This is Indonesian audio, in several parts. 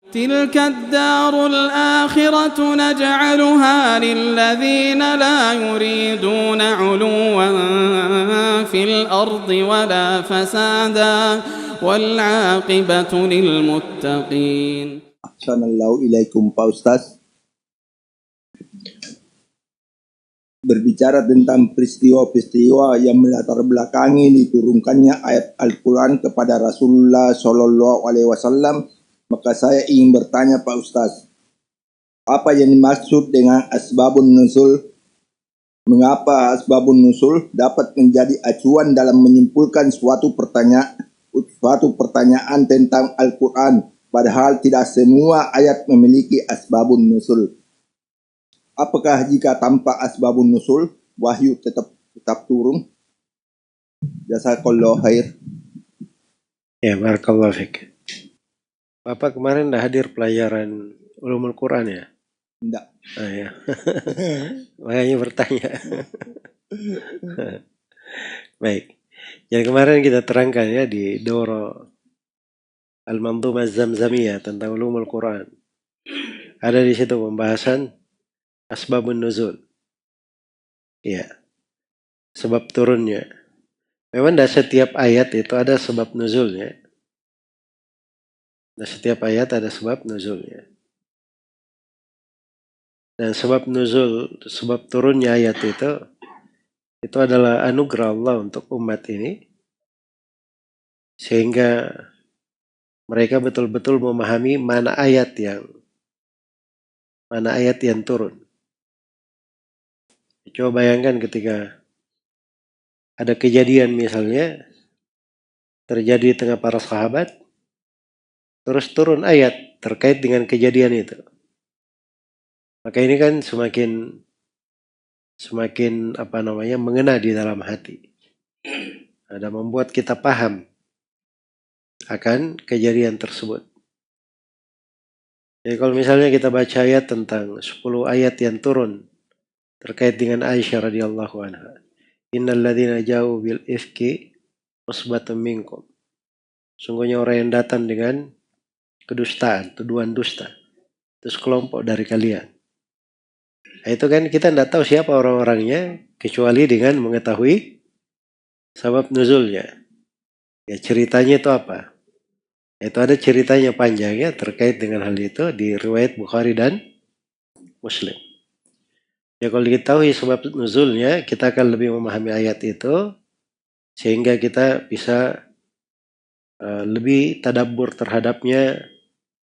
تلك الدار الآخرة نجعلها للذين لا يريدون علوا في الأرض ولا فسادا والعاقبة للمتقين. Assalamualaikum ilaikum Pak Ustaz. Berbicara tentang peristiwa-peristiwa yang melatar belakangi diturunkannya ayat Al-Quran kepada Rasulullah SAW, maka saya ingin bertanya Pak Ustaz, apa yang dimaksud dengan asbabun nuzul? Mengapa asbabun nuzul dapat menjadi acuan dalam menyimpulkan suatu pertanyaan tentang Al-Quran, padahal tidak semua ayat memiliki asbabun nuzul? Apakah jika tanpa asbabun nuzul, wahyu tetap turun? Jazakallahu khair. Ya, barakallahu fiik. Bapak kemarin dah hadir pelajaran Ulumul Quran ya? Tidak. Ah, ya. Makanya bertanya. Baik. Yang kemarin kita terangkan ya di Doro Al-Manzumah Az-Zamzamiyah tentang Ulumul Quran. Ada di situ pembahasan asbabun nuzul. Ya. Sebab turunnya. Memang dah setiap ayat itu ada sebab nuzulnya. Dan setiap ayat ada sebab nuzulnya. Dan sebab nuzul, sebab turunnya ayat itu adalah anugerah Allah untuk umat ini. Sehingga mereka betul-betul memahami mana ayat yang turun. Coba bayangkan ketika ada kejadian misalnya terjadi di tengah para sahabat, terus turun ayat terkait dengan kejadian itu. Maka ini kan semakin mengena di dalam hati. Ada membuat kita paham akan kejadian tersebut. Jadi kalau misalnya kita baca ayat tentang 10 ayat yang turun terkait dengan Aisyah radhiyallahu anha. Innal ladzina ja'u bil ifki usbatun minkum. Sungguhnya orang yang datang dengan kedustaan, tuduhan dusta. Itu sekelompok dari kalian. Nah, itu kan kita tidak tahu siapa orang-orangnya kecuali dengan mengetahui sebab nuzulnya. Ya ceritanya itu apa? Itu ada ceritanya panjang ya terkait dengan hal itu di riwayat Bukhari dan Muslim. Ya kalau diketahui sebab nuzulnya, kita akan lebih memahami ayat itu sehingga kita bisa lebih tadabbur terhadapnya,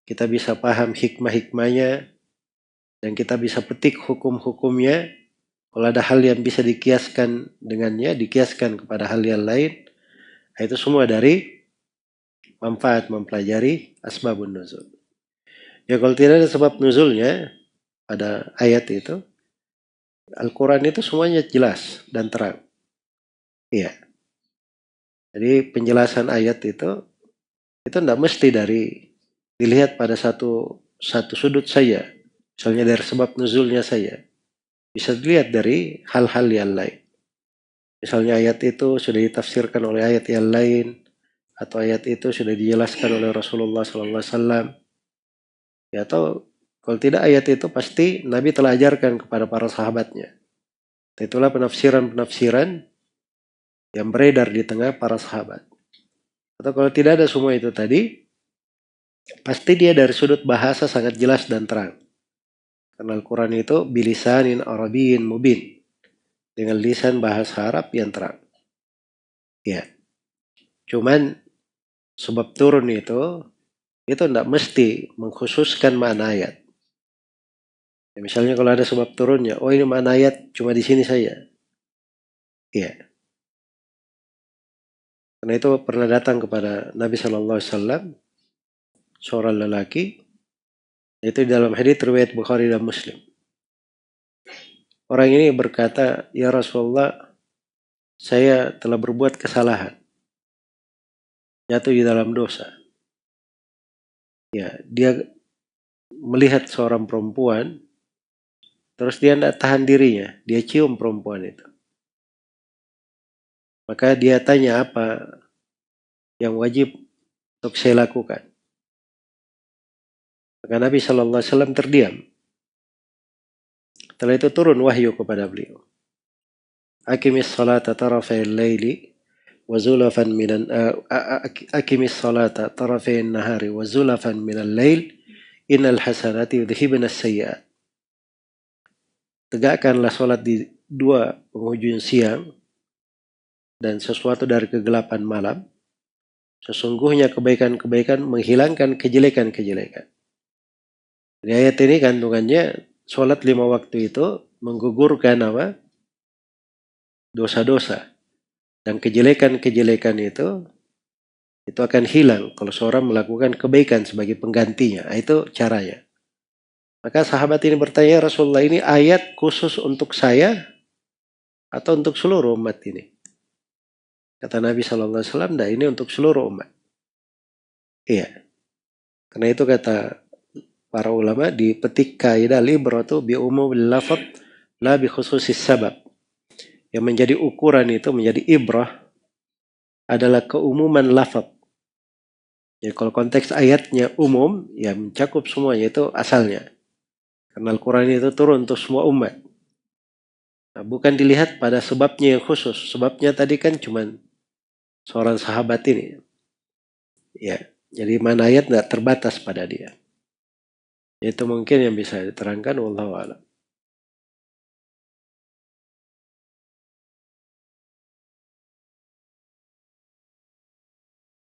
kita bisa paham hikmah-hikmahnya, dan kita bisa petik hukum-hukumnya. Kalau ada hal yang bisa dikiaskan dengannya, dikiaskan kepada hal yang lain, itu semua dari manfaat mempelajari asbabun nuzul. Ya kalau tidak ada sebab nuzulnya pada ayat itu, Al-Quran itu semuanya jelas dan terang. Iya. Jadi penjelasan ayat itu tidak mesti dilihat pada satu sudut saja. Misalnya dari sebab nuzulnya saja. Bisa dilihat dari hal-hal yang lain. Misalnya ayat itu sudah ditafsirkan oleh ayat yang lain, atau ayat itu sudah dijelaskan oleh Rasulullah SAW. Ya, atau kalau tidak ayat itu pasti Nabi telah ajarkan kepada para sahabatnya. Itulah penafsiran-penafsiran yang beredar di tengah para sahabat. Atau kalau tidak ada semua itu tadi, pasti dia dari sudut bahasa sangat jelas dan terang. Karena Al-Quran itu bilisanin Arabiyyin mubin. Dengan lisan bahasa Arab yang terang. Ya. Cuman sebab turun itu tidak mesti mengkhususkan makna ayat. Ya, misalnya kalau ada sebab turunnya, oh ini makna ayat cuma di sini saja. Ya. Karena itu pernah datang kepada Nabi SAW seorang lelaki, itu dalam hadits riwayat Bukhari dan Muslim. Orang ini berkata, ya Rasulullah, saya telah berbuat kesalahan, jatuh di dalam dosa. Ya, dia melihat seorang perempuan, terus dia tidak tahan dirinya, dia cium perempuan itu. Maka dia tanya apa yang wajib untuk saya lakukan. Maka Nabi SAW terdiam. Setelah itu turun wahyu kepada beliau. Aqimis salata tarafai al-laili wa zulafan minan aqimis salata tarafai an-nahari wa zulafan minal lail innal hasanati yudhibna as-sayyi'at. Tegakkanlah salat di dua penghujung siang dan sesuatu dari kegelapan malam. Sesungguhnya kebaikan-kebaikan menghilangkan kejelekan-kejelekan. Di ayat ini kandungannya sholat 5 waktu itu menggugurkan apa? Dosa-dosa. Dan kejelekan-kejelekan itu akan hilang kalau seorang melakukan kebaikan sebagai penggantinya. Itu caranya. Maka sahabat ini bertanya, Rasulullah, ini ayat khusus untuk saya atau untuk seluruh umat ini? Kata Nabi SAW, nah ini untuk seluruh umat. Iya. Karena itu kata para ulama dipetik kaidah al-ibratu bi umumil lafaz la bi khususis sabab. Yang menjadi ukuran itu menjadi ibrah adalah keumuman lafaz. Jadi kalau konteks ayatnya umum, ya mencakup semuanya, itu asalnya. Karena Al-Quran itu turun untuk semua umat. Nah, bukan dilihat pada sebabnya yang khusus. Sebabnya tadi kan cuma seorang sahabat ini. Ya, jadi mana ayat tidak terbatas pada dia. Itu mungkin yang bisa diterangkan, wallahu a'lam.